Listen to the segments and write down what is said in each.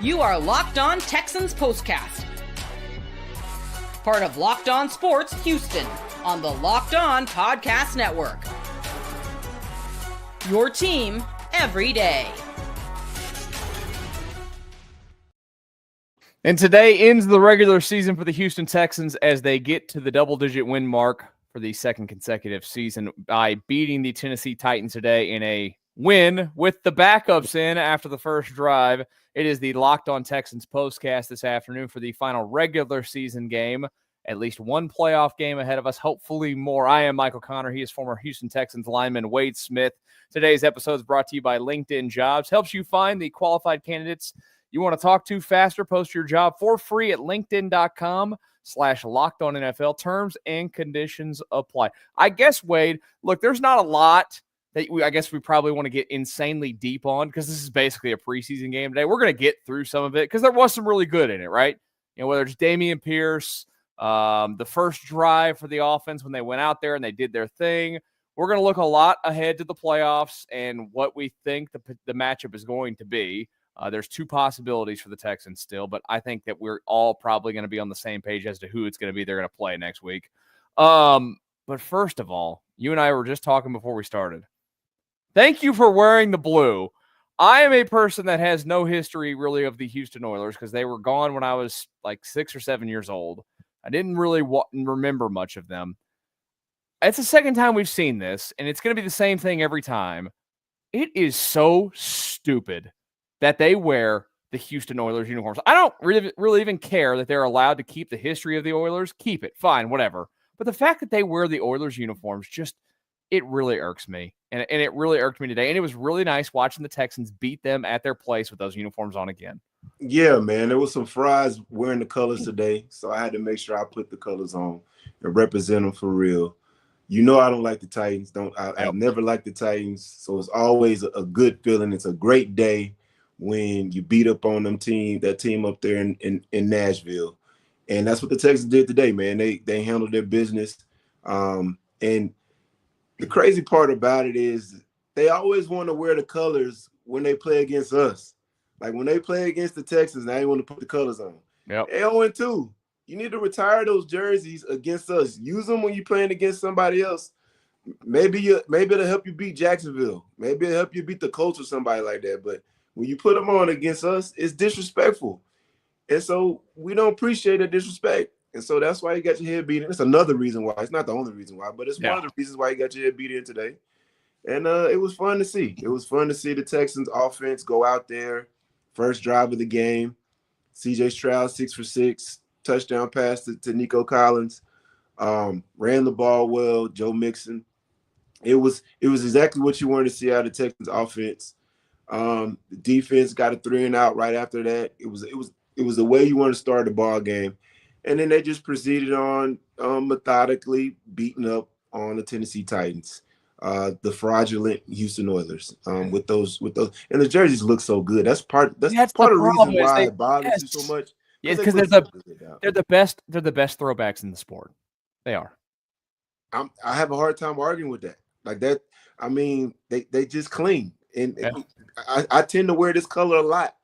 You are Locked On Texans Postcast, part of Locked On Sports Houston on the Locked On Podcast Network. Your team every day. And today ends the regular season for the Houston Texans as they get to the double-digit win mark for the second consecutive season by beating the Tennessee Titans today in a win with the backups in after the first drive. It is the Locked On Texans Postcast this afternoon for the final regular season game. At least one playoff game ahead of us, hopefully more. I am Michael Connor. He is former Houston Texans lineman Wade Smith. Today's episode is brought to you by LinkedIn Jobs. Helps you find the qualified candidates you want to talk to faster. Post your job for free at linkedin.com/LockedOnNFL. Terms and conditions apply. I guess, Wade, look, there's not a lot that we probably want to get insanely deep on because this is basically a preseason game today. We're going to get through some of it because there was some really good in it, right? You know, whether it's Dameon Pierce, the first drive for the offense when they went out there and they did their thing. We're going to look a lot ahead to the playoffs and what we think the matchup is going to be. There's two possibilities for the Texans still, but I think that we're all probably going to be on the same page as to who it's going to be they're going to play next week. But first of all, you and I were just talking before we started. Thank you for wearing the blue. I am a person that has no history really of the Houston Oilers because they were gone when I was like 6 or 7 years old. I didn't really remember much of them. It's the second time we've seen this, and it's going to be the same thing every time. It is so stupid that they wear the Houston Oilers uniforms. I don't really even care that they're allowed to keep the history of the Oilers. Keep it. Fine, whatever. But the fact that they wear the Oilers uniforms it really irks me. And it really irked me today. And it was really nice watching the Texans beat them at their place with those uniforms on again. Yeah, man. There was some fries wearing the colors today, so I had to make sure I put the colors on and represent them for real. You know I don't like the Titans. I've never liked the Titans, so it's always a good feeling. It's a great day when you beat up on that team up there in Nashville. And that's what the Texans did today, man. They handled their business. And the crazy part about it is they always want to wear the colors when they play against us. Like when they play against the Texans, they want to put the colors on. Yep. They 0-2. You need to retire those jerseys against us. Use them when you're playing against somebody else. Maybe it'll help you beat Jacksonville. Maybe it'll help you beat the Colts or somebody like that. But when you put them on against us, it's disrespectful. And so we don't appreciate the disrespect. And so that's why you got your head beat in. It's another reason why. It's not the only reason why, but it's one of the reasons why you got your head beat in today. And it was fun to see. It was fun to see the Texans offense go out there. First drive of the game. C.J. Stroud, 6 for 6. Touchdown pass to Nico Collins. Ran the ball well. Joe Mixon. It was exactly what you wanted to see out of the Texans offense. The defense got a 3-and-out right after that. It was the way you want to start the ball game. And then they just proceeded on methodically beating up on the Tennessee Titans, the fraudulent Houston Oilers. With those, and the jerseys look so good. That's part of the reason why it bothers you so much. Yeah, because they're the best. They're the best throwbacks in the sport. They are. I have a hard time arguing with that. Like that. I mean, they just clean, and I tend to wear this color a lot.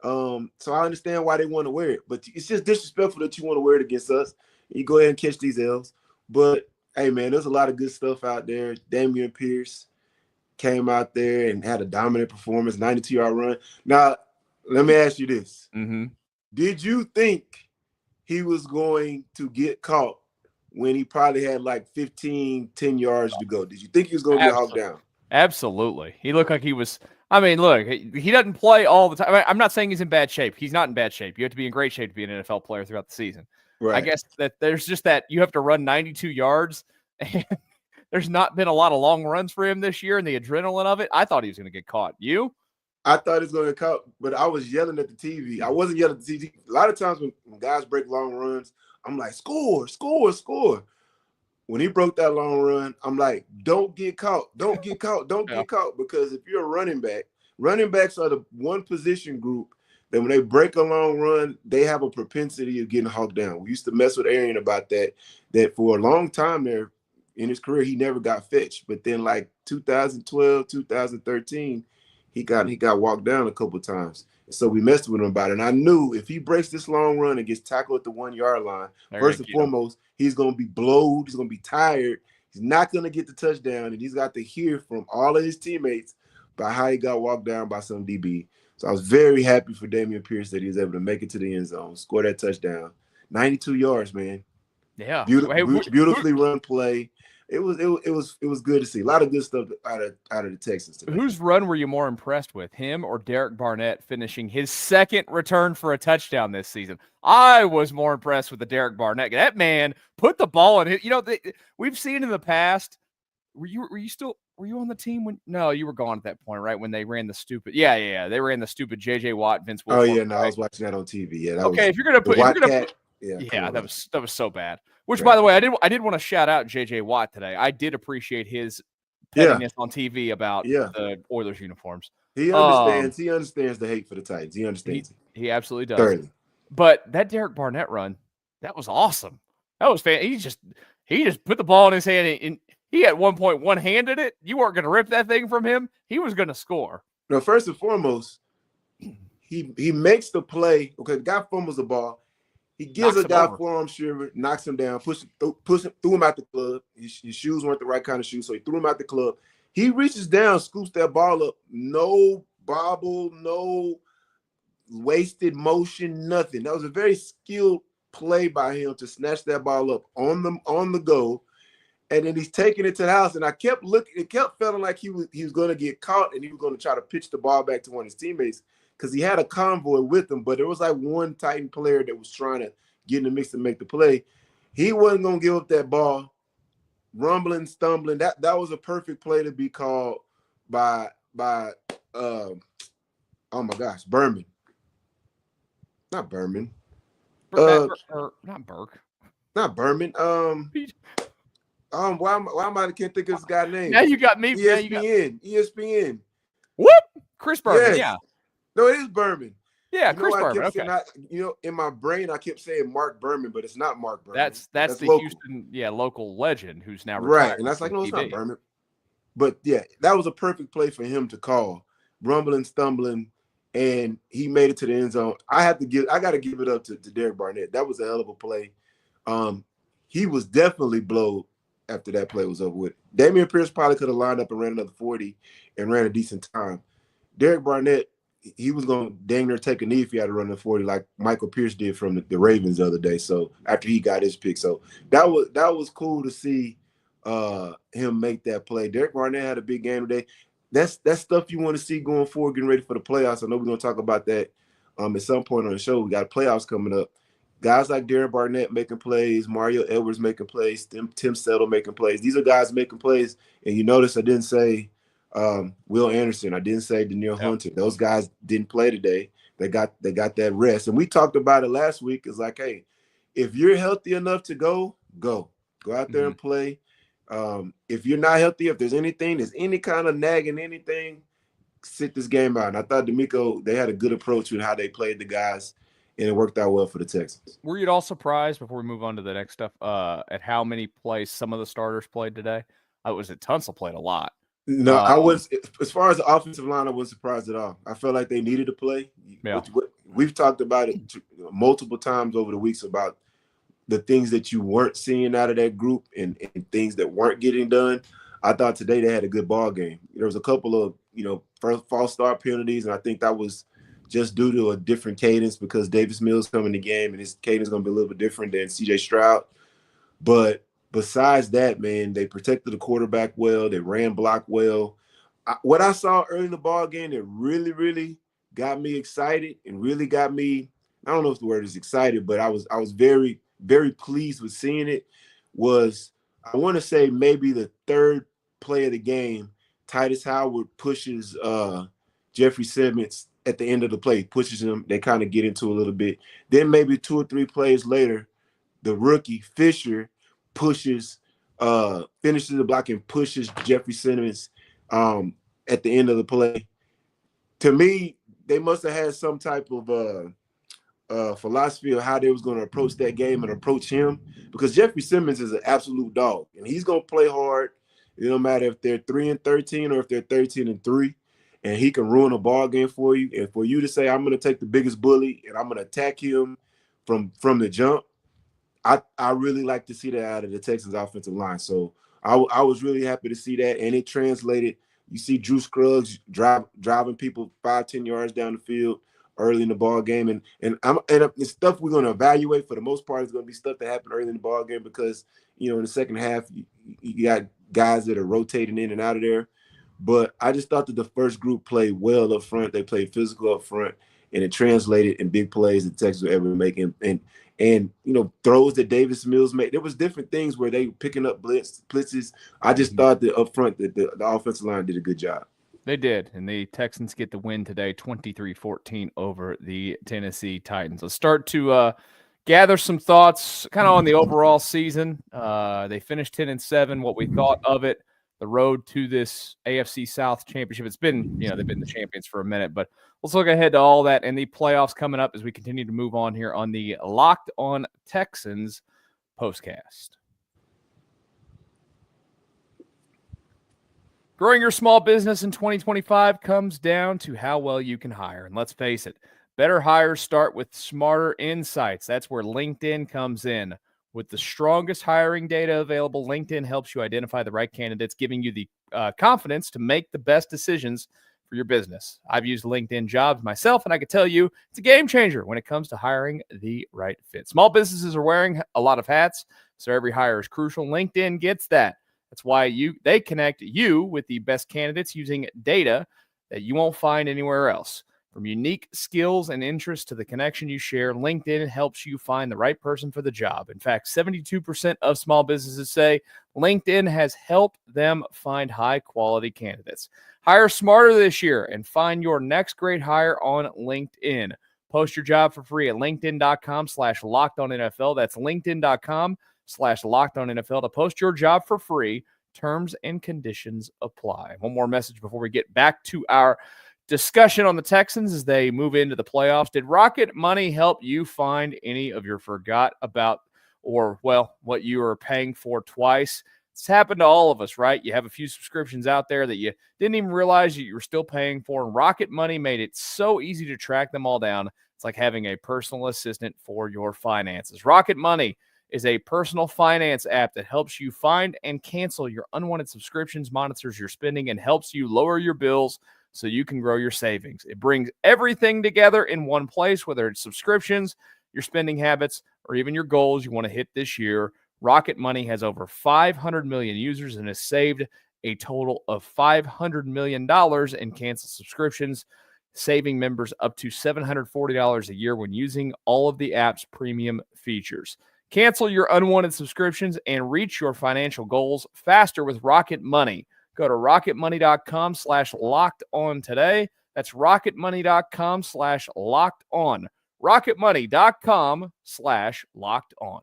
So I understand why they want to wear it, but it's just disrespectful that you want to wear it against us. You go ahead and catch these L's. But hey, man, there's a lot of good stuff out there. Dameon Pierce came out there and had a dominant performance, 92-yard run. Now, let me ask you this. Mm-hmm. Did you think he was going to get caught when he probably had like 10 yards to go? Did you think he was going to get hawked down? Absolutely. He looked like he was – I mean, look, he doesn't play all the time. I mean, I'm not saying he's in bad shape. He's not in bad shape. You have to be in great shape to be an NFL player throughout the season. Right. I guess that there's just that you have to run 92 yards, and there's not been a lot of long runs for him this year, and the adrenaline of it. I thought he was going to get caught. You? I thought he was going to get caught, but I was yelling at the TV. I wasn't yelling at the TV. A lot of times when guys break long runs, I'm like, score, score, score. When he broke that long run, I'm like, don't get caught. Don't get caught. Don't get caught. Because if you're a running back, running backs are the one position group that when they break a long run, they have a propensity of getting hawked down. We used to mess with Arian about that for a long time there in his career, he never got fetched. But then like 2012, 2013, he got walked down a couple of times. So we messed with him about it. And I knew if he breaks this long run and gets tackled at the 1 yard line, first and foremost, he's going to be blowed. He's going to be tired. He's not going to get the touchdown. And he's got to hear from all of his teammates about how he got walked down by some DB. So I was very happy for Dameon Pierce that he was able to make it to the end zone, score that touchdown. 92 yards, man. Yeah. Beautifully run play. It was good to see. A lot of good stuff out of the Texans today. Whose run were you more impressed with, him or Derek Barnett finishing his second return for a touchdown this season? I was more impressed with the Derek Barnett. That man put the ball in it. We've seen in the past. Were you on the team when? No, you were gone at that point, right? When they ran the stupid. Yeah. They ran the stupid J.J. Watt, Vince Wilfork. Oh yeah, no, I was watching that on TV. Yeah. Okay, if you're gonna put. Yeah, that was so bad. Which, by the way, I did want to shout out J.J. Watt today. I did appreciate his pettiness on TV about the Oilers uniforms. He understands. He understands the hate for the Titans. He understands. He absolutely does. Thoroughly. But that Derek Barnett run, that was awesome. That was fan. He just put the ball in his hand, and he at one point one-handed it. You weren't going to rip that thing from him. He was going to score. No, first and foremost, he makes the play. Okay, the guy fumbles the ball. He gives a guy forearm shiver, knocks him down, threw him out the club. His shoes weren't the right kind of shoes, so he threw him out the club. He reaches down, scoops that ball up. No bobble, no wasted motion, nothing. That was a very skilled play by him to snatch that ball up on the go. And then he's taking it to the house. And I kept looking, it kept feeling like he was going to get caught and he was going to try to pitch the ball back to one of his teammates, because he had a convoy with him, but there was like one Titan player that was trying to get in the mix to make the play. He wasn't going to give up that ball. Rumbling, stumbling. That was a perfect play to be called by oh my gosh, Berman. Not Berman. Not Burke. Not Berman. Why am I can't think of this guy's name? Now you got me. ESPN. Whoop. Chris Berman. Yes. Yeah. No, it is Berman. Yeah, Chris Berman. Okay. In my brain, I kept saying Mark Berman, but it's not Mark Berman. That's the local. Houston, local legend who's now retired. Right, and that's like, no, it's not Berman. But yeah, that was a perfect play for him to call. Rumbling, stumbling, and he made it to the end zone. I got to give it up to Derek Barnett. That was a hell of a play. He was definitely blowed after that play was over with. Dameon Pierce probably could have lined up and ran another 40 and ran a decent time. Derek Barnett, he was going to dang near take a knee if he had to run the 40 like Michael Pierce did from the Ravens the other day. So after he got his pick. So that was cool to see him make that play. Derek Barnett had a big game today. That's stuff you want to see going forward, getting ready for the playoffs. I know we're going to talk about that at some point on the show. We got playoffs coming up. Guys like Derek Barnett making plays, Mario Edwards making plays, Tim Settle making plays. These are guys making plays. And you notice I didn't say Will Anderson. I didn't say Danielle Hunter. Those guys didn't play today. They got that rest. And we talked about it last week. It's like, hey, if you're healthy enough to go out there and play. If you're not healthy, if there's any kind of nagging anything, sit this game out. And I thought D'Amico, they had a good approach with how they played the guys, and it worked out well for the Texans. Were you at all surprised, before we move on to the next stuff, at how many plays some of the starters played today? I was at Tunsil played a lot. No, I was. As far as the offensive line, I wasn't surprised at all. I felt like they needed to play. Yeah. We've talked about it multiple times over the weeks about the things that you weren't seeing out of that group and things that weren't getting done. I thought today they had a good ball game. There was a couple of, first false start penalties, and I think that was just due to a different cadence because Davis Mills coming in the game, and his cadence is going to be a little bit different than C.J. Stroud. But besides that, man, they protected the quarterback well. They ran block well. What I saw early in the ball game that really, really got me excited and really got me, I don't know if the word is excited, but I was very, very pleased with seeing it, was I want to say maybe the third play of the game. Titus Howard pushes Jeffrey Simmons at the end of the play, pushes him. They kind of get into a little bit. Then maybe 2 or 3 plays later, the rookie Fisher finishes the block and pushes Jeffrey Simmons at the end of the play. To me, they must have had some type of philosophy of how they was going to approach that game and approach him, because Jeffrey Simmons is an absolute dog and he's going to play hard. It don't matter if they're 3-13 or if they're 13-3. and he can ruin a ball game for you. And for you to say, I'm going to take the biggest bully and I'm going to attack him from the jump, I really like to see that out of the Texans offensive line. So I was really happy to see that, and it translated. You see Drew Scruggs driving people 5-10 yards down the field early in the ball game, and the stuff we're going to evaluate for the most part is going to be stuff that happened early in the ball game because in the second half you got guys that are rotating in and out of there. But I just thought that the first group played well up front. They played physical up front, and it translated in big plays that Texas were able to make. And throws that Davis Mills made. There was different things where they were picking up blitzes. I just thought that up front that the offensive line did a good job. They did, and the Texans get the win today, 23-14 over the Tennessee Titans. Let's start to gather some thoughts kind of on the overall season. They finished 10-7, what we thought of it, the road to this AFC South championship. It's been, they've been the champions for a minute, but let's look ahead to all that and the playoffs coming up as we continue to move on here on the Locked On Texans Postcast. Growing your small business in 2025 comes down to how well you can hire. And let's face it, better hires start with smarter insights. That's where LinkedIn comes in. With the strongest hiring data available, LinkedIn helps you identify the right candidates, giving you the confidence to make the best decisions for your business. I've used LinkedIn Jobs myself, and I can tell you it's a game changer when it comes to hiring the right fit. Small businesses are wearing a lot of hats, so every hire is crucial. LinkedIn gets that. That's why they connect you with the best candidates using data that you won't find anywhere else. From unique skills and interests to the connection you share, LinkedIn helps you find the right person for the job. In fact, 72% of small businesses say LinkedIn has helped them find high-quality candidates. Hire smarter this year and find your next great hire on LinkedIn. Post your job for free at linkedin.com/LockedOnNFL. That's linkedin.com/LockedOnNFL to post your job for free. Terms and conditions apply. One more message before we get back to our discussion on the Texans as they move into the playoffs. Did Rocket Money help you find any of your forgot about or, what you are paying for twice? It's happened to all of us, right? You have a few subscriptions out there that you didn't even realize you were still paying for, and Rocket Money made it so easy to track them all down. It's like having a personal assistant for your finances. Rocket Money is a personal finance app that helps you find and cancel your unwanted subscriptions, monitors your spending, and helps you lower your bills so you can grow your savings. It brings everything together in one place, whether it's subscriptions, your spending habits, or even your goals you want to hit this year. Rocket Money has over 500 million users and has saved a total of $500 million in canceled subscriptions, saving members up to $740 a year when using all of the app's premium features. Cancel your unwanted subscriptions and reach your financial goals faster with Rocket Money. Go to rocketmoney.com/lockedon today. That's rocketmoney.com/lockedon. rocketmoney.com/lockedon.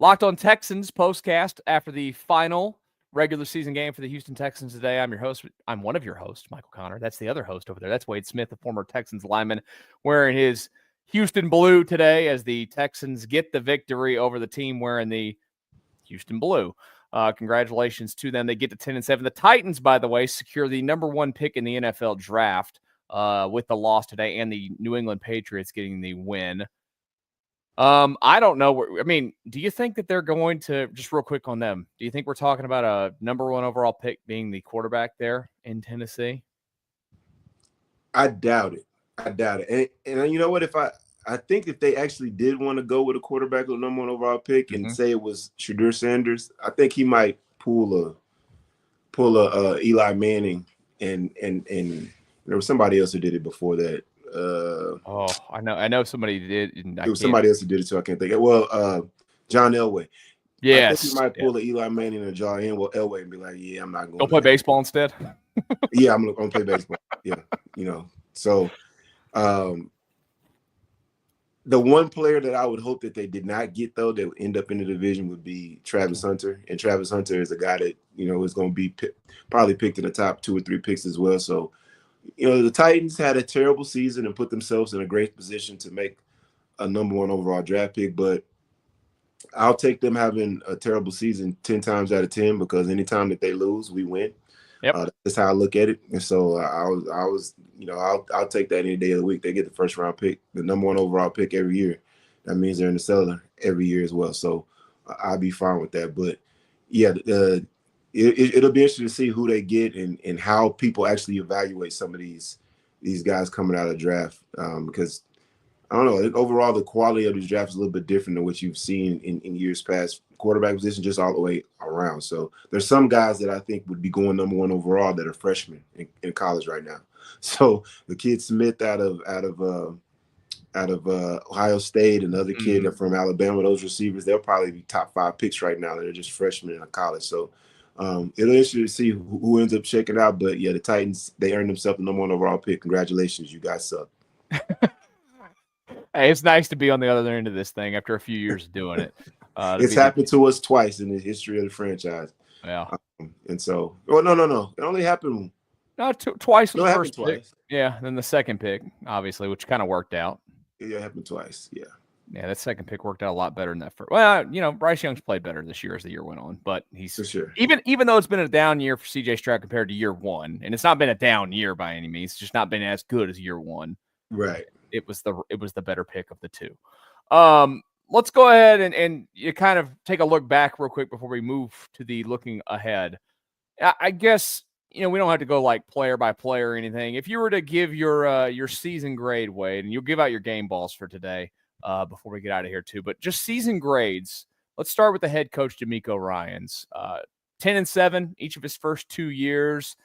Locked On Texans Postcast after the final regular season game for the Houston Texans today. I'm your host. I'm one of your hosts, Michael Connor. That's the other host over there. That's Wade Smith, the former Texans lineman, wearing his Houston blue today as the Texans get the victory over the team wearing the Houston blue. Congratulations to them. They get to 10-7. The Titans, by the way, secure the number 1 pick in the NFL draft with the loss today, and the New England Patriots getting the win. I don't know. Do you think that they're going to, just real quick on them, do you think we're talking about a number 1 overall pick being the quarterback there in Tennessee? I doubt it. And you know what? I think if they actually did want to go with a quarterback with number 1 overall pick and say it was Shadur Sanders, I think he might pull a Eli Manning and there was somebody else who did it before that. I know somebody did. There was somebody else who did it too. I can't think. Well, John Elway. Yes, I think he might pull a Eli Manning and draw in with Elway and be like, "Yeah, I'm not going. Go play baseball instead." Yeah, I'm gonna play baseball. Yeah, So, the one player that I would hope that they did not get, though, that would end up in the division would be Travis Hunter. And Travis Hunter is a guy that, is going to be probably picked in the top 2 or 3 picks as well. So, the Titans had a terrible season and put themselves in a great position to make a number 1 overall draft pick. But I'll take them having a terrible season 10 times out of 10 because anytime that they lose, we win. Yep. That's how I look at it. And so I'll take that any day of the week. They get the first round pick, the number 1 overall pick every year. That means they're in the cellar every year as well. So I'll be fine with that. But yeah, it'll be interesting to see who they get and how people actually evaluate some of these guys coming out of the draft. Because I don't know, I think overall the quality of this draft is a little bit different than what you've seen in years past. Quarterback position just all the way around. So there's some guys that I think would be going number 1 overall that are freshmen in college right now. So the kid Smith out of Ohio State and the other kid from Alabama, those receivers, they'll probably be top 5 picks right now. They're just freshmen in college. So it'll be interesting to see who ends up checking out. But yeah, the Titans, they earned themselves the number 1 overall pick. Congratulations, you guys suck. Hey, it's nice to be on the other end of this thing after a few years of doing it. It's happened to us twice in the history of the franchise. Yeah. And so, no. It only happened. No, twice was No, the it first happened pick. twice. Yeah, then the second pick, obviously, which kind of worked out. Yeah, it happened twice. Yeah. Yeah, that second pick worked out a lot better than that first. Well, Bryce Young's played better this year as the year went on, but he's for sure. Even though it's been a down year for CJ Stroud compared to year 1, and it's not been a down year by any means, it's just not been as good as year 1. Right. It was the better pick of the two. Let's go ahead and you kind of take a look back real quick before we move to the looking ahead. I guess, we don't have to go like player by player or anything. If you were to give your season grade, Wade, and you'll give out your game balls for today before we get out of here too, but just season grades. Let's start with the head coach, DeMeco Ryans. 10-7 each of his first 2 years.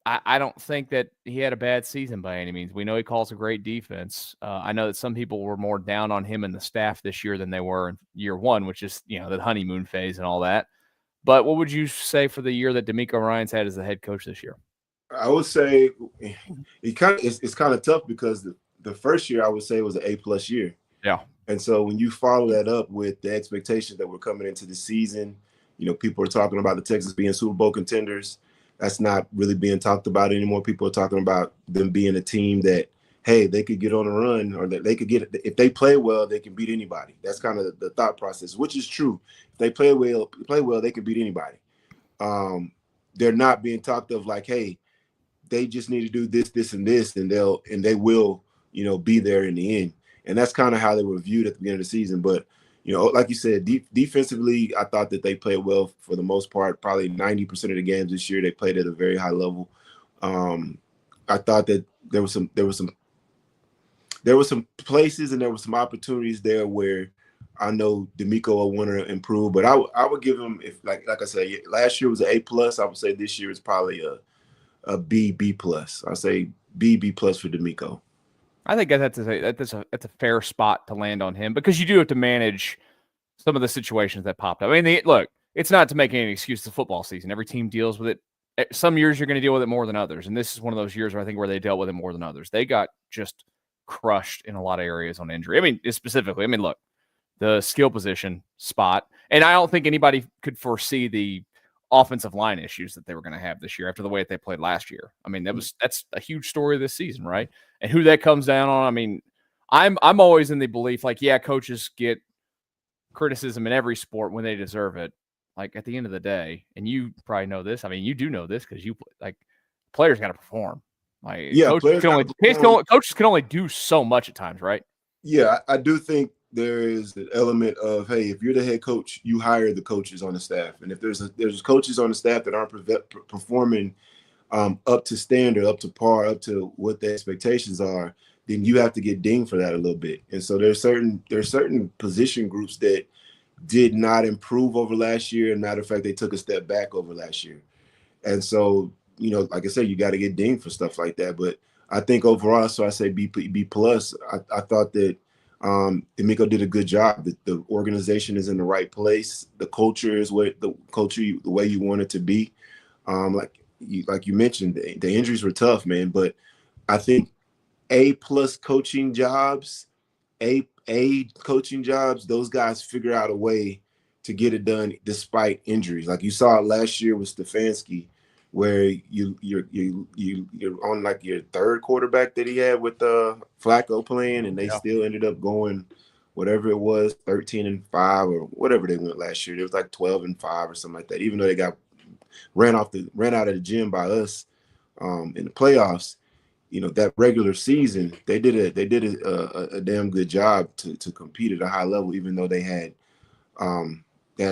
I don't think that he had a bad season by any means. We know he calls a great defense. I know that some people were more down on him and the staff this year than they were in year 1, which is, the honeymoon phase and all that. But what would you say for the year that DeMeco Ryans had as the head coach this year? I would say it's kind of tough because the first year I would say was an A+ year. Yeah. And so when you follow that up with the expectations that were coming into the season, people are talking about the Texans being Super Bowl contenders. That's not really being talked about anymore. People are talking about them being a team that, hey, they could get on a run, or that they could get, if they play well, they can beat anybody. That's kind of the thought process, which is true. If they play well, they can beat anybody. They're not being talked of like, hey, they just need to do this, this, and this, and they will, be there in the end. And that's kind of how they were viewed at the beginning of the season. But like you said, defensively, I thought that they played well for the most part. Probably 90% of the games this year, they played at a very high level. I thought that there was some places and there were some opportunities there where I know DeMeco will want to improve. But I would give him, if like I said, last year was an A+. I would say this year is probably a B+. I say B+ for DeMeco. I think that's a fair spot to land on him because you do have to manage some of the situations that popped up. I mean, look, it's not to make any excuse to football season. Every team deals with it. Some years you're going to deal with it more than others, and this is one of those years where I think where they dealt with it more than others. They got just crushed in a lot of areas on injury. I mean, specifically, look, the skill position spot, and I don't think anybody could foresee the offensive line issues that they were going to have this year after the way that they played last year. I mean, that's a huge story this season, right? And who that comes down on, I mean, I'm always in the belief, like, yeah, coaches get criticism in every sport when they deserve it. Like, at the end of the day, and you probably know this. I mean, you do know this because players got to perform. Like, yeah, coaches can only do so much at times, right? Yeah, I do think there is an element of, hey, if you're the head coach, you hire the coaches on the staff, and if there's coaches on the staff that aren't performing up to standard, up to par, up to what the expectations are, then you have to get dinged for that a little bit. And so there's certain position groups that did not improve over last year. And matter of fact, they took a step back over last year. And so, like I said, you got to get dinged for stuff like that. But I think overall, so I say B+. I thought that DeMeco did a good job. The organization is in the right place. The culture is the way you want it to be. Like you mentioned, the injuries were tough, man. But I think A+ coaching jobs, those guys figure out a way to get it done despite injuries. Like you saw it last year with Stefanski, where you're on like your third quarterback that he had with Flacco playing, and they still ended up going whatever it was, 13-5 or whatever they went last year. It was like 12-5 or something like that. Even though they got ran out of the gym by us in the playoffs, that regular season they did a damn good job to compete at a high level, even though they had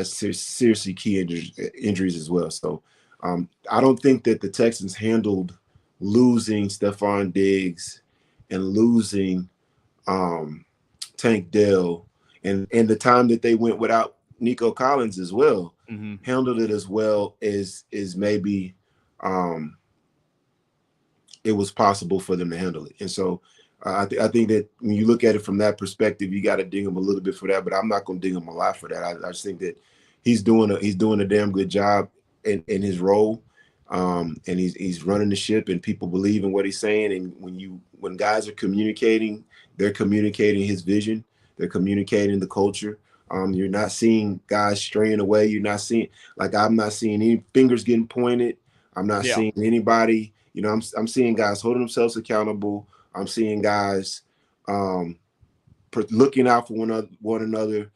seriously key injuries as well. So I don't think that the Texans handled losing Stephon Diggs and losing Tank Dell and the time that they went without Nico Collins as well, handled it as well as maybe it was possible for them to handle it. And so I think that when you look at it from that perspective, you got to ding him a little bit for that, but I'm not going to ding him a lot for that. I just think that he's doing a damn good job in his role. And he's running the ship, and people believe in what he's saying. And when guys are communicating, they're communicating his vision. They're communicating the culture. You're not seeing guys straying away. You're not seeing, I'm not seeing any fingers getting pointed. I'm not seeing anybody. I'm seeing guys holding themselves accountable. I'm seeing guys looking out for one another.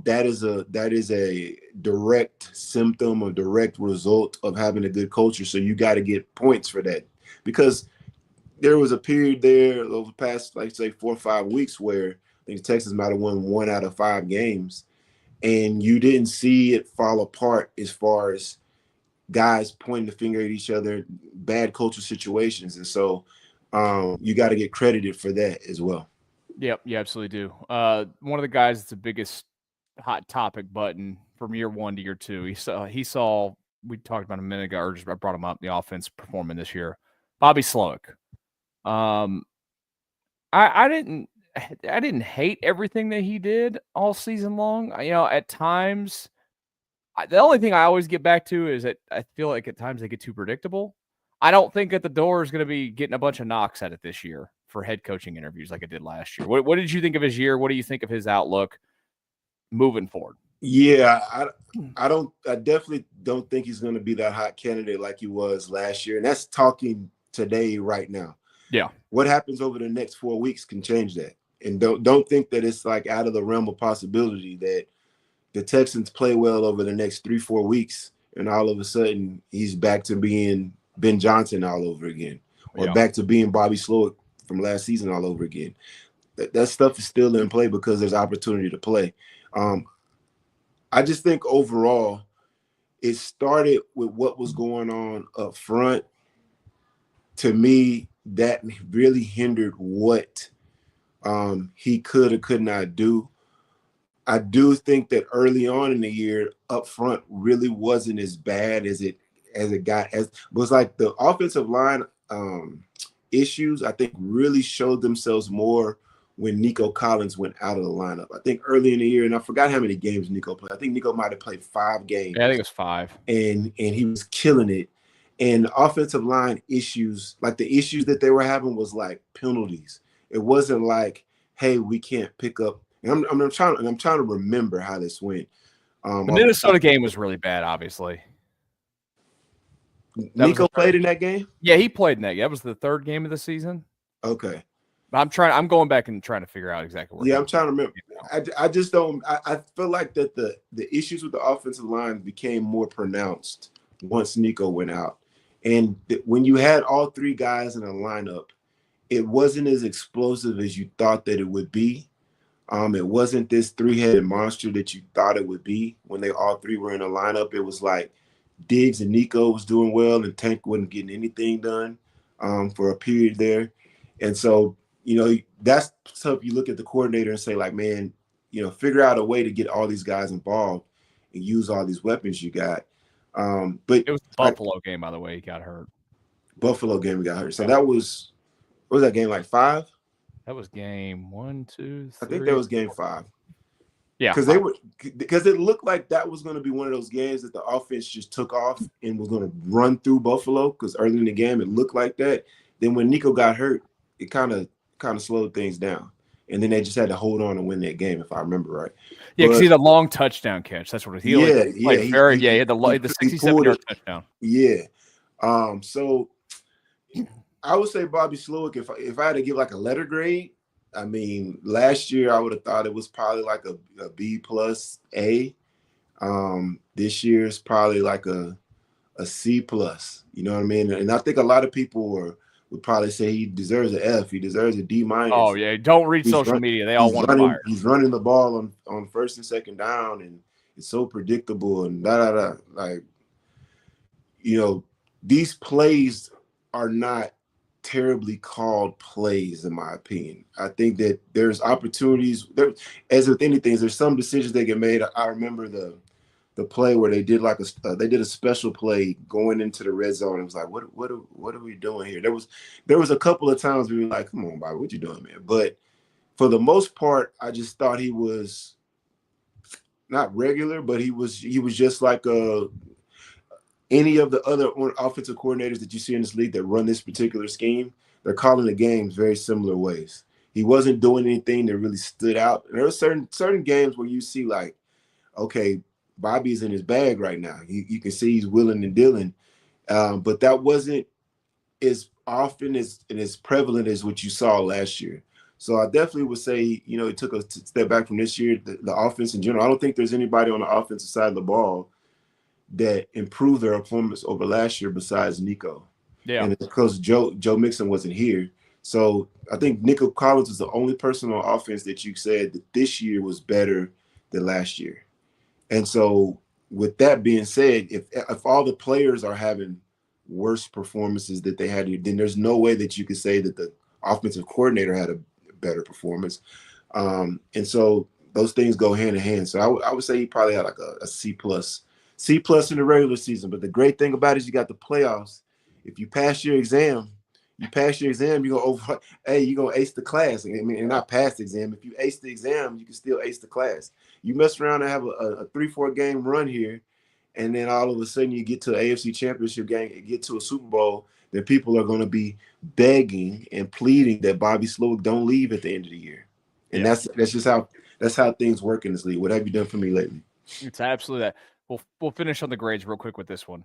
That is a direct symptom or direct result of having a good culture. So you got to get points for that, because there was a period there over the past, 4 or 5 weeks where I think the Texans might have won 1 out of 5 games, and you didn't see it fall apart as far as guys pointing the finger at each other, bad culture situations. And so you got to get credited for that as well. Yep, you absolutely do. One of the guys that's the biggest hot topic button from year 1 to year 2. He saw we talked about him a minute ago, or just I brought him up, the offense performing this year. Bobby Slowick. I didn't hate everything that he did all season long. At times, the only thing I always get back to is that I feel like at times they get too predictable. I don't think that the door is going to be getting a bunch of knocks at it this year for head coaching interviews like it did last year. What did you think of his year? What do you think of his outlook moving forward? Yeah, I definitely don't think he's going to be that hot candidate like he was last year. And that's talking today, right now. Yeah. What happens over the next 4 weeks can change that. And don't think that it's out of the realm of possibility that the Texans play well over the next 3-4 weeks, and all of a sudden he's back to being Ben Johnson all over again, or back to being Bobby Slowick from last season all over again. That stuff is still in play because there's opportunity to play. I just think overall it started with what was going on up front. To me, that really hindered what he could or could not do. I do think that early on in the year, up front really wasn't as bad as it got. As was the offensive line issues, I think, really showed themselves more when Nico Collins went out of the lineup. I think early in the year, and I forgot how many games Nico played. I think Nico might have played 5 games. Yeah, I think it was 5. And he was killing it. And offensive line issues, the issues that they were having was penalties. It wasn't hey, we can't pick up. And I'm trying to remember how this went. The Minnesota game was really bad, obviously. Nico played in that game? Yeah, he played in that. That was the 3rd game of the season. Okay. I'm going back and trying to figure out exactly where. Yeah, I'm trying to remember. I just don't. I feel like that the issues with the offensive line became more pronounced once Nico went out, and when you had all 3 guys in a lineup, it wasn't as explosive as you thought that it would be. It wasn't this 3-headed monster that you thought it would be when they all 3 were in a lineup. It was Diggs and Nico was doing well, and Tank wasn't getting anything done for a period there. And so, that's stuff you look at the coordinator and say, man, figure out a way to get all these guys involved and use all these weapons you got. But it was the Buffalo game, by the way, he got hurt. Buffalo game, he got hurt. So that was that game 5? That was game 1, 2, 3. I think that was game 5. Yeah, because it looked like that was going to be one of those games that the offense just took off and was going to run through Buffalo. Because early in the game it looked like that. Then when Nico got hurt, it kind of slowed things down, and then they just had to hold on and win that game, if I remember right. Yeah, because he had a long touchdown catch. That's what he he had the 67-yard touchdown. Yeah. So I would say Bobby Slowick, if I had to give a letter grade, I mean, last year I would have thought it was probably like a B plus A. This year is probably like a C plus. You know what I mean? And I think a lot of people would probably say he deserves an F. He deserves a D minus. Oh yeah, don't read social media. They all want to fire. He's running the ball on first and second down, and it's so predictable and like, you know, these plays are not terribly called plays, in my opinion. I think that there's opportunities there, as with anything, there's some decisions that get made. I remember the play where they did like they did a special play going into the red zone. It was like, what are we doing here? There was a couple of times we were like, come on, Bobby, what you doing, man? But for the most part, I just thought he was not regular, but he was just like any of the other offensive coordinators that you see in this league that run this particular scheme. They're calling the games very similar ways. He wasn't doing anything that really stood out. And there are certain games where you see like, okay, Bobby's in his bag right now. You can see he's willing and dealing. But that wasn't as often and as prevalent as what you saw last year. So I definitely would say, you know, it took a step back from this year. The offense in general, I don't think there's anybody on the offensive side of the ball that improved their performance over last year besides Nico. Yeah. And because Joe Mixon wasn't here. So I think Nico Collins is the only person on offense that you said that this year was better than last year. And so with that being said, if all the players are having worse performances that they had, then there's no way that you could say that the offensive coordinator had a better performance. And so those things go hand in hand. So I would say he probably had like a C plus in the regular season. But the great thing about it is you got the playoffs. If you pass your exam, you're gonna ace the class. I mean, and not pass the exam. If you ace the exam, you can still ace the class. You mess around and have a 3-4 game run here, and then all of a sudden you get to an AFC Championship game and get to a Super Bowl, then people are going to be begging and pleading that Bobby Slowick don't leave at the end of the year. And that's just how things work in this league. What have you done for me lately? It's absolutely that. We'll finish on the grades real quick with this one.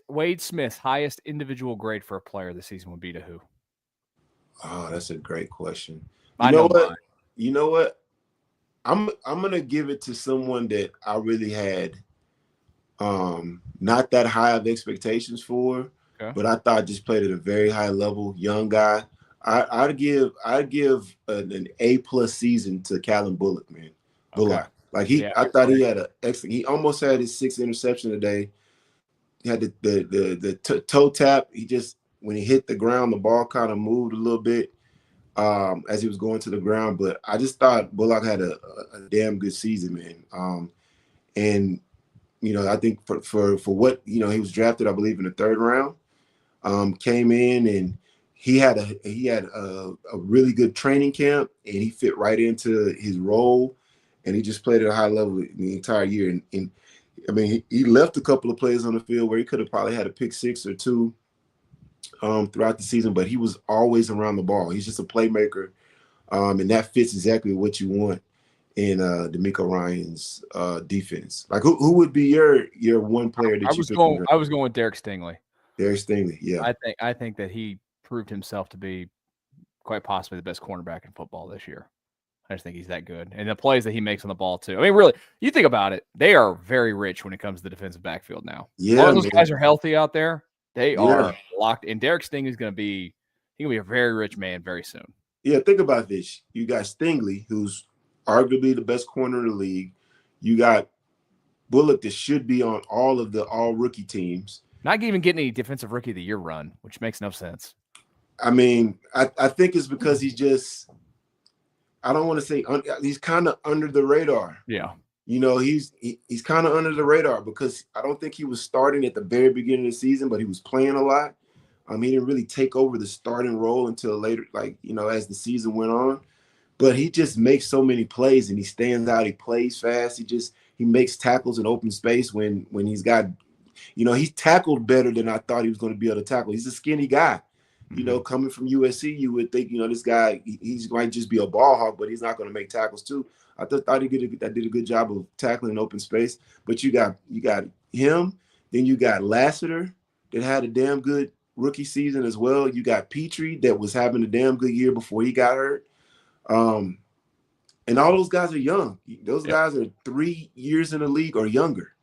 Wade Smith's highest individual grade for a player this season would be to who? Oh, that's a great question. You know what? I'm gonna give it to someone that I really had not that high of expectations for, but I thought just played at a very high level. Young guy. I'd give an A+ season to Callum Bullock, man. Bullock. Okay. Like I thought he had an excellent. He almost had his 6th interception today. He had the toe tap. He just, when he hit the ground, the ball kind of moved a little bit as he was going to the ground. But I just thought Bullock had a damn good season, man. And you know, I think for what, you know, he was drafted, I believe, in the 3rd round. Came in and he had a really good training camp, and he fit right into his role, and he just played at a high level the entire year. And I mean, he left a couple of plays on the field where he could have probably had a pick 6 or 2 throughout the season, but he was always around the ball. He's just a playmaker, and that fits exactly what you want in DeMeco Ryan's defense. Like, who would be your one player that I was going with Derek Stingley. Derek Stingley, yeah. I think that he proved himself to be quite possibly the best cornerback in football this year. I just think he's that good. And the plays that he makes on the ball, too. I mean, really, you think about it, they are very rich when it comes to the defensive backfield now. Yeah, all those guys are healthy out there. They are locked. And Derek Stingley is going to be a very rich man very soon. Yeah, think about this. You got Stingley, who's arguably the best corner in the league. You got Bullock that should be on all of the all-rookie teams. Not even getting any defensive rookie of the year run, which makes no sense. I mean, I think it's because he's just, I don't want to say he's kind of under the radar. Yeah. You know, he's kind of under the radar because I don't think he was starting at the very beginning of the season, but he was playing a lot. He didn't really take over the starting role until later, like, you know, as the season went on. But he just makes so many plays, and he stands out. He plays fast. He makes tackles in open space when he's got, you know, he's tackled better than I thought he was going to be able to tackle. He's a skinny guy. You know, coming from USC, you would think, you know, this guy, he's might just be a ball hawk, but he's not going to make tackles too. I thought he did a good job of tackling in open space. But you got him, then you got Lassiter that had a damn good rookie season as well. You got Petrie that was having a damn good year before he got hurt. And all those guys are young. Those guys are 3 years in the league or younger.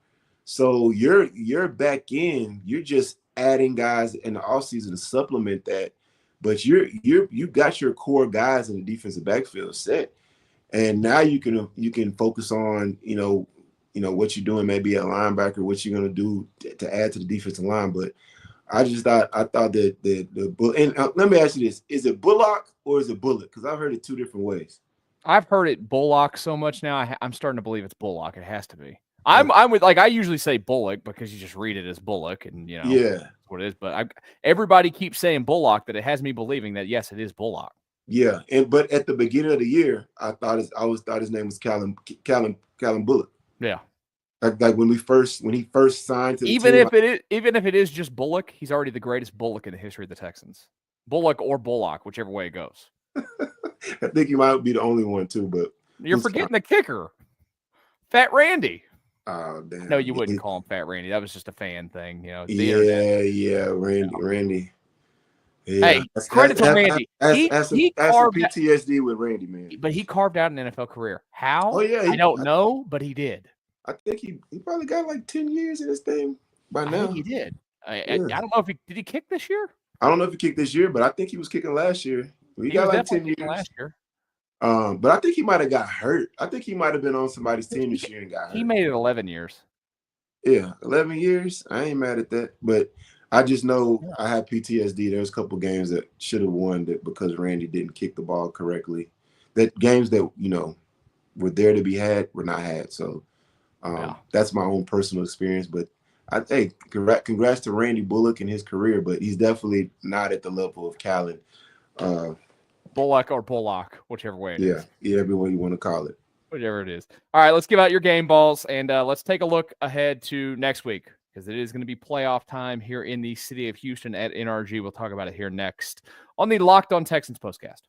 So you're back in. You're just adding guys in the offseason to supplement that. But you got your core guys in the defensive backfield set. And now you can focus on, what you're doing, maybe at linebacker, what you're going to do to add to the defensive line. But I thought that and let me ask you this: is it Bullock or is it Bullock? Because I've heard it two different ways. I've heard it Bullock so much now. I'm starting to believe it's Bullock. It has to be. I'm with, like, I usually say Bullock because you just read it as Bullock, and that's what it is. But everybody keeps saying Bullock, that it has me believing that yes, it is Bullock. Yeah, but at the beginning of the year, I always thought his name was Callum Bullock. Yeah, like when he first signed to the even team, if it is just Bullock, he's already the greatest Bullock in the history of the Texans. Bullock or Bullock, whichever way it goes. I think he might be the only one too. But you're forgetting the kicker, Fat Randy. Oh, damn. No, you wouldn't call him Fat Randy. That was just a fan thing, Randy. Yeah. Hey, credit to Randy. He carved PTSD with Randy, man. But he carved out an NFL career. How? Oh yeah, I don't know, but he did. I think he probably got like 10 years in this thing by now. I think he did. I don't know if did he kick this year? I don't know if he kicked this year, but I think he was kicking last year. He got like 10 years last year. But I think he might have got hurt. I think he might have been on somebody's team this year and got hurt. He made it 11 years. Yeah, 11 years. I ain't mad at that. But I just know I had PTSD. There's a couple games that should have won that because Randy didn't kick the ball correctly. That games that, were there to be had were not had. So that's my own personal experience. But congrats to Randy Bullock and his career, but he's definitely not at the level of Callan. Bullock or Bullock, whichever way it is. Yeah, every way you want to call it. Whichever it is. All right, let's give out your game balls, and let's take a look ahead to next week, because it is going to be playoff time here in the city of Houston at NRG. We'll talk about it here next on the Locked On Texans Postcast.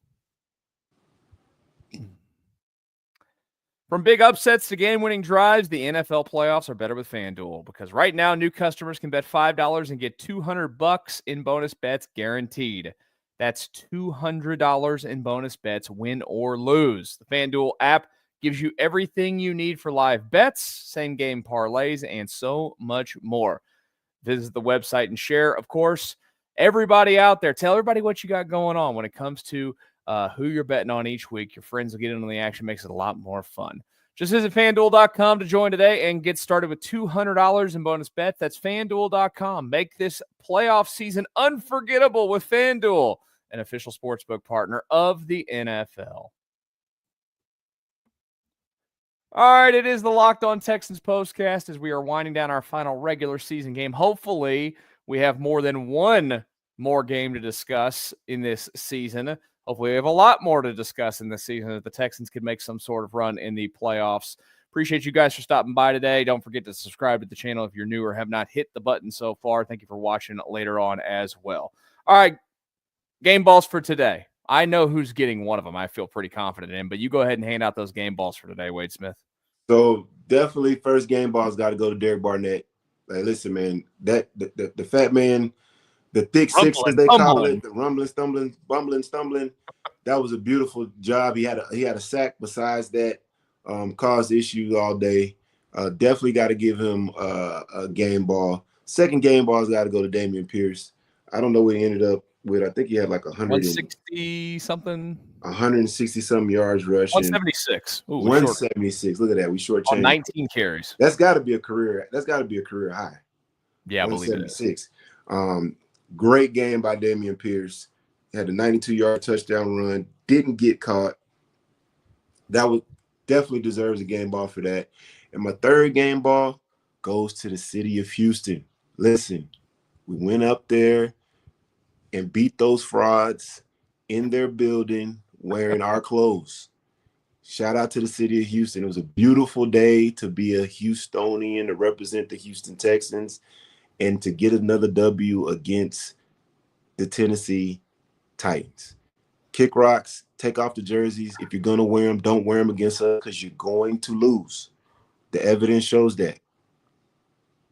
From big upsets to game-winning drives, the NFL playoffs are better with FanDuel, because right now new customers can bet $5 and get $200 in bonus bets guaranteed. That's $200 in bonus bets, win or lose. The FanDuel app gives you everything you need for live bets, same-game parlays, and so much more. Visit the website and share, of course. Everybody out there, tell everybody what you got going on when it comes to who you're betting on each week. Your friends will get in on the action. Makes it a lot more fun. Just visit FanDuel.com to join today and get started with $200 in bonus bets. That's FanDuel.com. Make this playoff season unforgettable with FanDuel, an official sportsbook partner of the NFL. All right, it is the Locked On Texans Postcast as we are winding down our final regular season game. Hopefully, we have more than one more game to discuss in this season. Hopefully, we have a lot more to discuss in this season that the Texans could make some sort of run in the playoffs. Appreciate you guys for stopping by today. Don't forget to subscribe to the channel if you're new or have not hit the button so far. Thank you for watching later on as well. All right, game balls for today. I know who's getting one of them. I feel pretty confident in, but you go ahead and hand out those game balls for today, Wade Smith. So definitely first game ball's got to go to Derek Barnett. Like, listen, man, that the fat man, the thick six as they call it, the rumbling, stumbling, bumbling, stumbling. That was a beautiful job. He had a sack besides that, caused issues all day. Definitely got to give him a game ball. Second game ball's got to go to Dameon Pierce. I don't know what he ended up with. I think he had like 160 something. 160 some yards rushing. 176. Ooh, 176. Look at that. We shortchanged. On 19 carries. That's got to be a career high. Yeah, I believe it is. Great game by Dameon Pierce. Had a 92-yard touchdown run. Didn't get caught. That was definitely deserves a game ball for that. And my third game ball goes to the city of Houston. Listen, we went up there and beat those frauds in their building wearing our clothes. Shout out to the city of Houston. It was a beautiful day to be a Houstonian, to represent the Houston Texans, and to get another W against the Tennessee Titans. Kick rocks, take off the jerseys. If you're going to wear them, don't wear them against us because you're going to lose. The evidence shows that.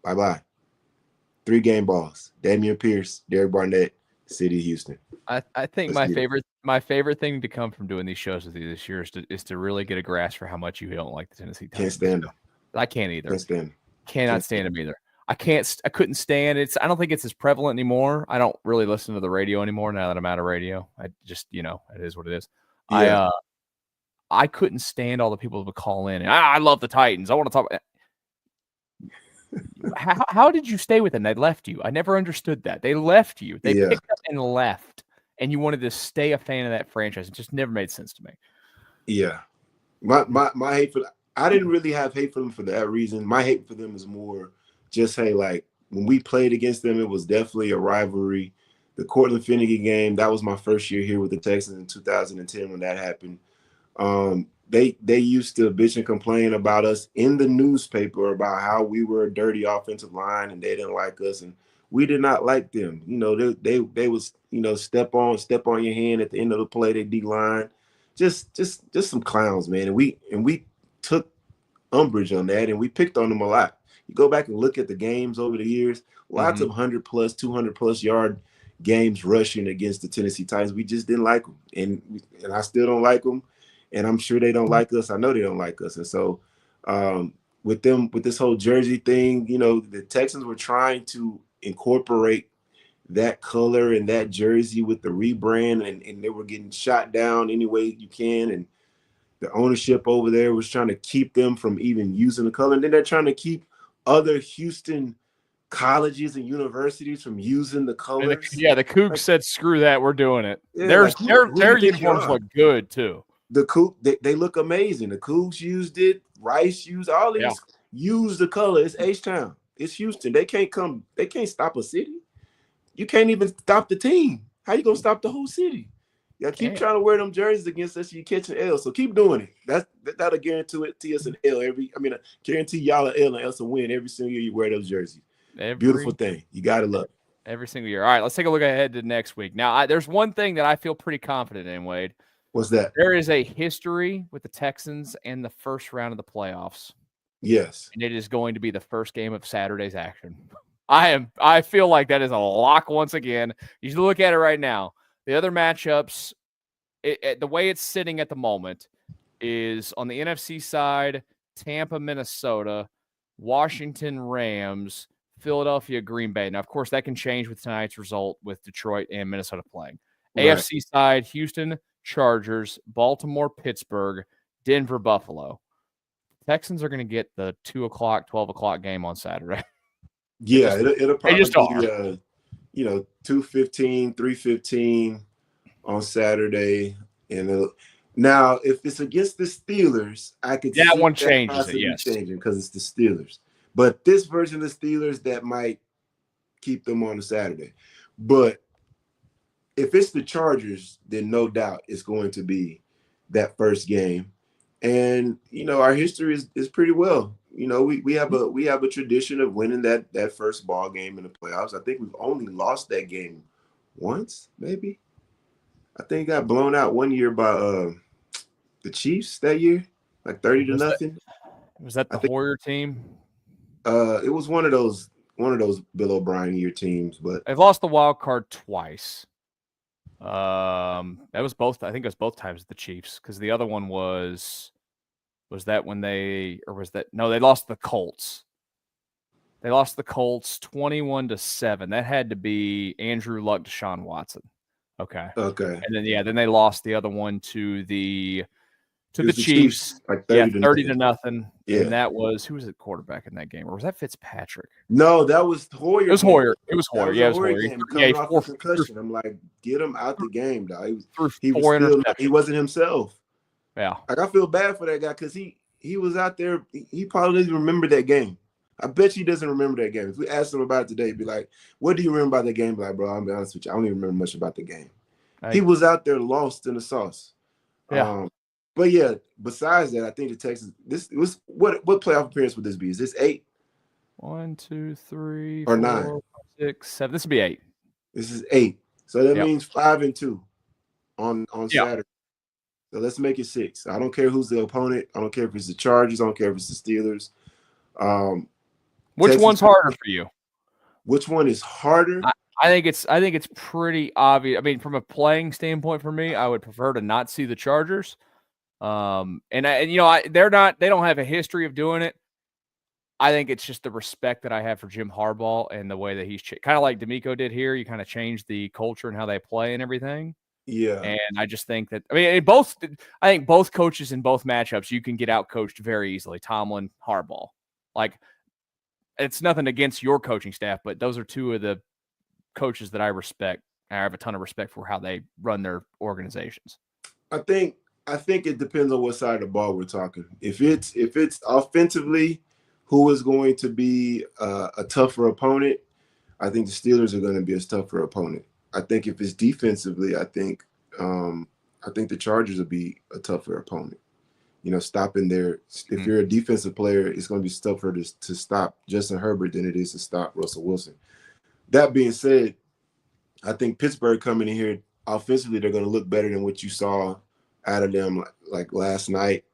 Bye-bye. 3 game balls. Damian Pierce, Derek Barnett, City of Houston. I think my favorite thing to come from doing these shows with you this year is to really get a grasp for how much you don't like the Tennessee Titans. Can't stand them. I can't either. Can't stand them. Cannot stand them either. I couldn't stand it. I don't think it's as prevalent anymore. I don't really listen to the radio anymore now that I'm out of radio. I just, it is what it is. Yeah. I couldn't stand all the people that would call in and I love the Titans. I want to talk about how did you stay with them? They left you. I never understood that. They left you. They picked up and left, and you wanted to stay a fan of that franchise. It just never made sense to me. Yeah. My hate for I didn't really have hate for them for that reason. My hate for them is more just, hey, like when we played against them, it was definitely a rivalry. The Cortland Finnegan game, that was my first year here with the Texans in 2010 when that happened. They used to bitch and complain about us in the newspaper about how we were a dirty offensive line and they didn't like us, and we did not like them. They was step on your hand at the end of the play. They D-line, just some clowns, man. And we took umbrage on that, and we picked on them a lot. You go back and look at the games over the years, lots of 100+, 200+ yard games rushing against the Tennessee Titans. We just didn't like them, and I still don't like them. And I'm sure they don't like us. I know they don't like us. And so with this whole jersey thing, the Texans were trying to incorporate that color and that jersey with the rebrand, and they were getting shot down any way you can. And the ownership over there was trying to keep them from even using the color. And then they're trying to keep other Houston colleges and universities from using the colors. The Cougs said, screw that, we're doing it. Yeah, their uniforms look good, too. The Cougs, they look amazing. The Cougs used it. Rice used all these. Use the color. It's H-Town. It's Houston. They can't stop a city. You can't even stop the team. How you gonna stop the whole city? Y'all keep trying to wear them jerseys against us. You catch an L. So keep doing it. That'll guarantee us an L guarantee y'all an L and us a win every single year you wear those jerseys. Beautiful thing. You gotta love it. Every single year. All right, let's take a look ahead to next week. Now, there's one thing that I feel pretty confident in, Wade. What's that? There is a history with the Texans in the first round of the playoffs. Yes. And it is going to be the first game of Saturday's action. I feel like that is a lock once again. You should look at it right now. The other matchups, the way it's sitting at the moment is on the NFC side, Tampa, Minnesota, Washington, Rams, Philadelphia, Green Bay. Now, of course, that can change with tonight's result with Detroit and Minnesota playing. Right. AFC side, Houston, Chargers, Baltimore, Pittsburgh, Denver, Buffalo. Texans are going to get the 2 o'clock, 12 o'clock game on Saturday. Yeah, it'll probably be 2:15, 3:15 on Saturday. And now, if it's against the Steelers, I could see that one changes it, yes, changing because it's the Steelers. But this version of the Steelers, that might keep them on a Saturday. But if it's the Chargers, then no doubt it's going to be that first game. And our history is pretty well. We have a tradition of winning that first ball game in the playoffs. I think we've only lost that game once, maybe. I think it got blown out one year by the Chiefs that year, like 30-0. Was that the Hoyer team? It was one of those Bill O'Brien year teams, but they've lost the wild card twice. That was both. I think it was both times the Chiefs, because the other one was that when they lost the Colts. They lost the Colts 21-7. That had to be Andrew Luck, Deshaun Watson. Okay. And then they lost the other one to the Chiefs, like 30-0. Yeah. And that was, who was the quarterback in that game? Or was that Fitzpatrick? No, that was Hoyer. It was Hoyer. It was Hoyer. Yeah, it was Hoyer. Coming off a concussion. I'm like, get him out the game, dog. He wasn't himself. Yeah. Like, I feel bad for that guy because he was out there. He probably doesn't remember that game. I bet he doesn't remember that game. If we asked him about it today, he'd be like, what do you remember about that game? Like, bro, I'll be honest with you, I don't even remember much about the game. He was out there lost in the sauce. Yeah. But yeah, besides that, I think the Texans, this was what playoff appearance would this be? Is this 8? 1, 2, 3, or 4, 9? 5, 6, 7. This would be 8. This is 8. So that means 5-2 on Saturday. So let's make it 6. I don't care who's the opponent. I don't care if it's the Chargers. I don't care if it's the Steelers. Which one's harder for you? Which one is harder? I think it's pretty obvious. I mean, from a playing standpoint for me, I would prefer to not see the Chargers. They don't have a history of doing it. I think it's just the respect that I have for Jim Harbaugh and the way that he's kind of like D'Amico did here. You kind of change the culture and how they play and everything. Yeah. And I just think that, I think both coaches in both matchups, you can get out coached very easily. Tomlin, Harbaugh. Like, it's nothing against your coaching staff, but those are two of the coaches that I respect. I have a ton of respect for how they run their organizations. I think it depends on what side of the ball we're talking. If it's offensively, who is going to be a tougher opponent? I think the Steelers are going to be a tougher opponent. I think if it's defensively, I think the Chargers will be a tougher opponent. Stopping there. If you're a defensive player, it's going to be tougher to stop Justin Herbert than it is to stop Russell Wilson. That being said, I think Pittsburgh coming in here offensively, they're going to look better than what you saw out of them like last night.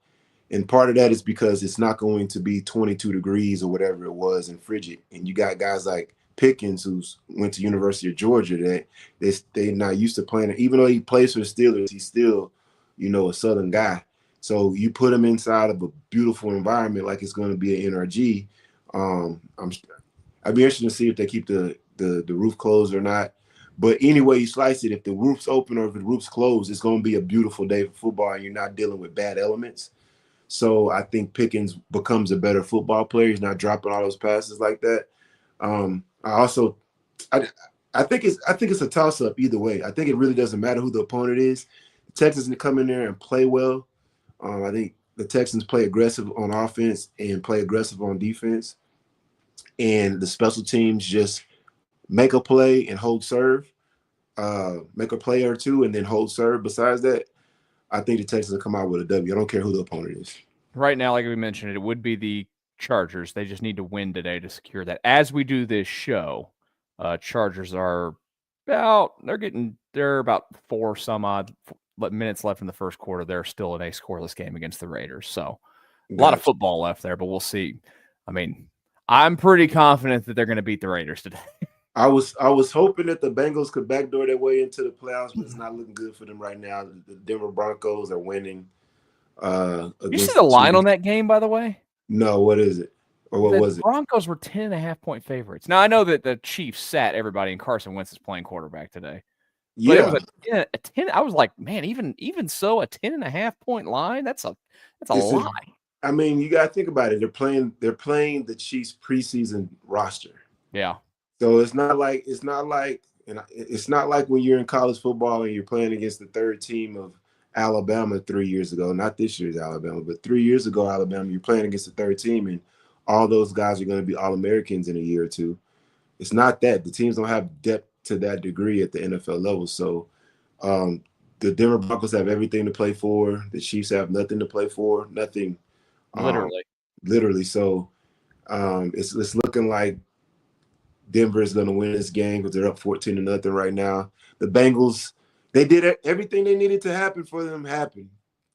And part of that is because it's not going to be 22 degrees or whatever it was and frigid. And you got guys like Pickens, who went to University of Georgia, that they're not used to playing. Even though he plays for the Steelers, he's still, a Southern guy. So you put him inside of a beautiful environment like it's going to be an NRG. I'd be interested to see if they keep the roof closed or not. But anyway you slice it, if the roof's open or if the roof's closed, it's going to be a beautiful day for football, and you're not dealing with bad elements. So I think Pickens becomes a better football player. He's not dropping all those passes like that. I think it's a toss-up either way. I think it really doesn't matter who the opponent is. The Texans come in there and play well. I think the Texans play aggressive on offense and play aggressive on defense. And the special teams just make a play and hold serve, make a play or two and then hold serve. Besides that, I think the Texans will come out with a W. I don't care who the opponent is. Right now, like we mentioned, it would be the Chargers. They just need to win today to secure that. As we do this show, Chargers are they're about 4 some odd minutes left in the first quarter. They're still in a scoreless game against the Raiders. So a lot of football left there, but we'll see. I mean, I'm pretty confident that they're going to beat the Raiders today. I was hoping that the Bengals could backdoor their way into the playoffs, but it's not looking good for them right now. The Denver Broncos are winning. You see the line on that game, by the way? No, what is it? Or what was it? The Broncos were 10.5-point favorites. Now, I know that the Chiefs sat everybody, and Carson Wentz is playing quarterback today. But Yeah. It was a 10. I was like, man, even so, a 10.5-point line, that's a lot. I mean, you got to think about it. They're playing the Chiefs preseason roster. Yeah. So it's not like when you're in college football and you're playing against the third team of Alabama 3 years ago. Not this year's Alabama, but 3 years ago Alabama. You're playing against the third team, and all those guys are going to be All-Americans in a year or two. It's not that. The teams don't have depth to that degree at the NFL level. So the Denver Broncos have everything to play for. The Chiefs have nothing to play for. Nothing. Literally. So it's looking like Denver is going to win this game because they're up 14-0 right now. The Bengals, they did everything they needed to happen for them happen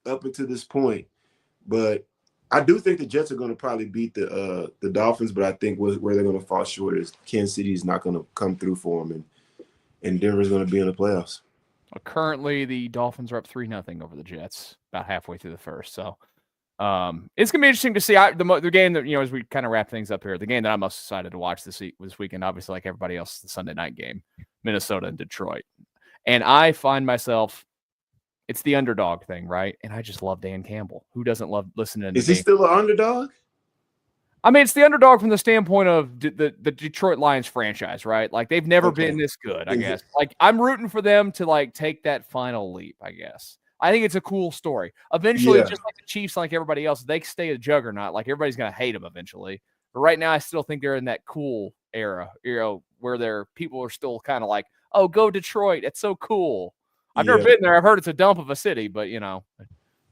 up until this point. But I do think the Jets are going to probably beat the Dolphins, but I think where they're going to fall short is Kansas City is not going to come through for them, and Denver's going to be in the playoffs. Well, currently, the Dolphins are up 3-0 over the Jets about halfway through the first. So it's going to be interesting to see the game that, as we kind of wrap things up here, the game that I'm most excited to watch this weekend, obviously, like everybody else, the Sunday night game, Minnesota and Detroit. And I find myself, it's the underdog thing, right? And I just love Dan Campbell. Who doesn't love listening to Is he still an underdog? I mean, it's the underdog from the standpoint of the Detroit Lions franchise, right? Like, they've never been this good, I guess. Like, I'm rooting for them to, take that final leap, I guess. I think it's a cool story. Eventually, just like the Chiefs, like everybody else, they stay a juggernaut. Like, everybody's going to hate them eventually. But right now, I still think they're in that cool era, where people are still kind of like, oh, go Detroit. It's so cool. I've never been there. I've heard it's a dump of a city, but,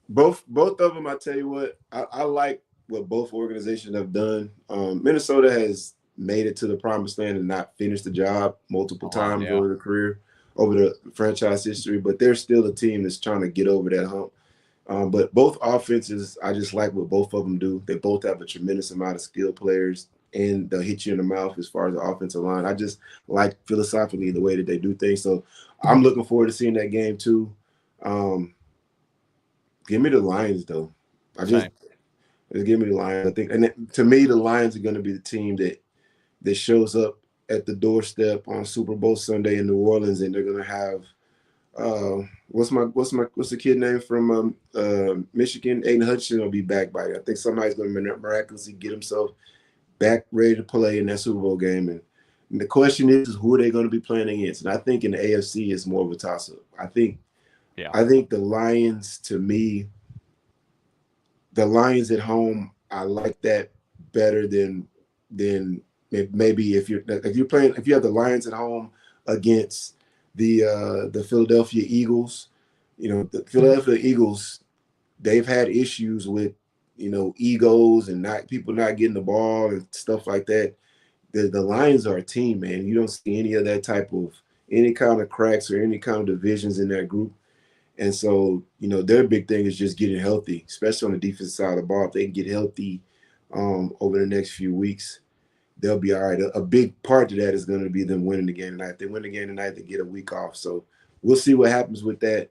Both of them, I tell you what, I like what both organizations have done. Minnesota has made it to the promised land and not finished the job multiple times over the career, over the franchise history, but they're still a team that's trying to get over that hump. But both offenses, I just like what both of them do. They both have a tremendous amount of skilled players, and they'll hit you in the mouth as far as the offensive line. I just like philosophically the way that they do things. So I'm looking forward to seeing that game too. Give me the Lions though. Just give me the Lions. I think, and to me, the Lions are going to be the team that shows up at the doorstep on Super Bowl Sunday in New Orleans, and they're going to have what's the kid name from Michigan? Aiden Hutchinson will be back by it. I think somebody's going to miraculously get himself back ready to play in that Super Bowl game. And the question is who are they going to be playing against? And I think in the AFC it's more of a toss-up. I think the Lions, to me, the Lions at home, I like that better than maybe if you have the Lions at home against the Philadelphia Eagles. The Philadelphia Eagles, they've had issues with egos and people not getting the ball and stuff like that. The Lions are a team, man. You don't see any of that any kind of cracks or any kind of divisions in that group. And so, their big thing is just getting healthy, especially on the defensive side of the ball. If they can get healthy over the next few weeks, they'll be all right. A big part of that is going to be them winning the game tonight. If they win the game tonight, they get a week off. So we'll see what happens with that.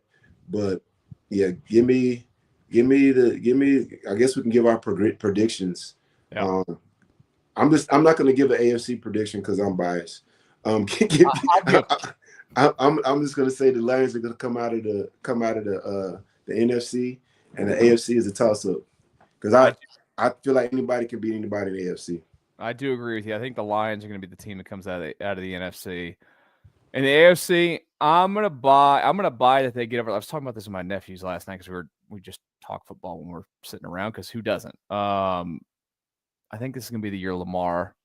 But yeah, give me. I guess we can give our predictions. Yeah. I'm not going to give an AFC prediction because I'm biased. I'm just going to say the Lions are going to come out of the NFC, and the AFC is a toss-up because I feel like anybody can beat anybody in the AFC. I do agree with you. I think the Lions are going to be the team that comes out of the NFC. In the AFC, I'm gonna buy that they get over. I was talking about this with my nephews last night because we just talk football when we're sitting around because who doesn't? I think this is gonna be the year Lamar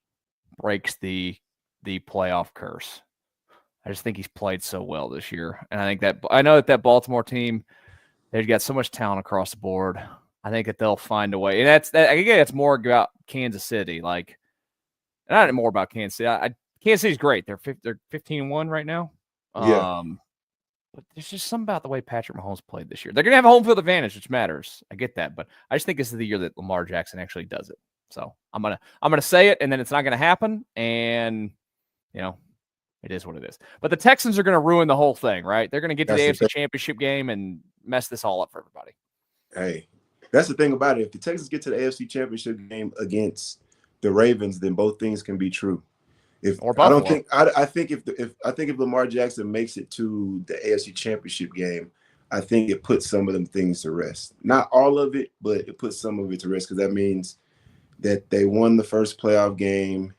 breaks the playoff curse. I just think he's played so well this year, and I know that Baltimore team, they've got so much talent across the board. I think that they'll find a way, and that's more about Kansas City, not more about Kansas City. Kansas City's great. They're 15-1 right now. Yeah. But there's just something about the way Patrick Mahomes played this year. They're going to have a home field advantage, which matters. I get that, but I just think this is the year that Lamar Jackson actually does it. So I'm gonna say it, and then it's not going to happen, and it is what it is. But the Texans are going to ruin the whole thing, right? They're going to get to the AFC Championship game and mess this all up for everybody. Hey, that's the thing about it. If the Texans get to the AFC Championship game against the Ravens, then both things can be true. I think if Lamar Jackson makes it to the AFC Championship game, I think it puts some of them things to rest. Not all of it, but it puts some of it to rest because that means that they won the first playoff game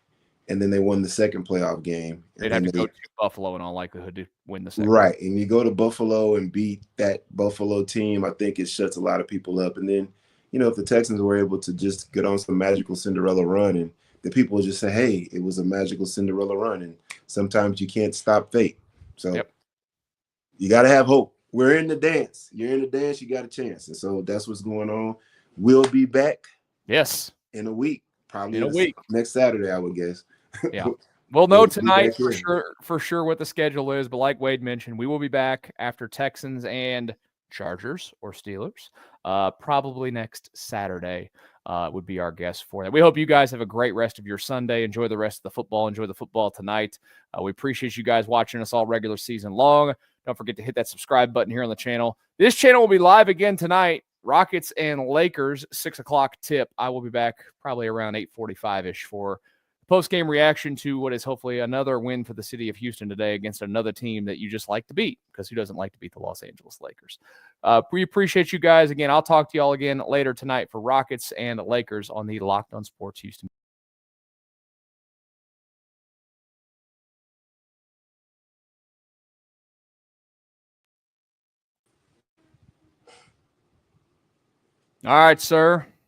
and then they won the second playoff game. They'd have to go to Buffalo in all likelihood to win the second. Right, and you go to Buffalo and beat that Buffalo team, I think it shuts a lot of people up. And then, if the Texans were able to just get on some magical Cinderella run and the people will just say, hey, it was a magical Cinderella run. And sometimes you can't stop fate. So You got to have hope. We're in the dance. You're in the dance, you got a chance. And so that's what's going on. We'll be back. Yes. In a week. Probably in a week. Next Saturday, I would guess. Yeah. We'll know tonight for sure what the schedule is. But like Wade mentioned, we will be back after Texans and Chargers or Steelers. Probably next Saturday would be our guest for that. We hope you guys have a great rest of your Sunday. Enjoy the rest of the football. Enjoy the football tonight. We appreciate you guys watching us all regular season long. Don't forget to hit that subscribe button here on the channel. This channel will be live again tonight. Rockets and Lakers, 6 o'clock tip. I will be back probably around 8:45-ish for post-game reaction to what is hopefully another win for the city of Houston today against another team that you just like to beat, because who doesn't like to beat the Los Angeles Lakers? We appreciate you guys. Again, I'll talk to you all again later tonight for Rockets and Lakers on the Locked On Sports Houston. All right, sir.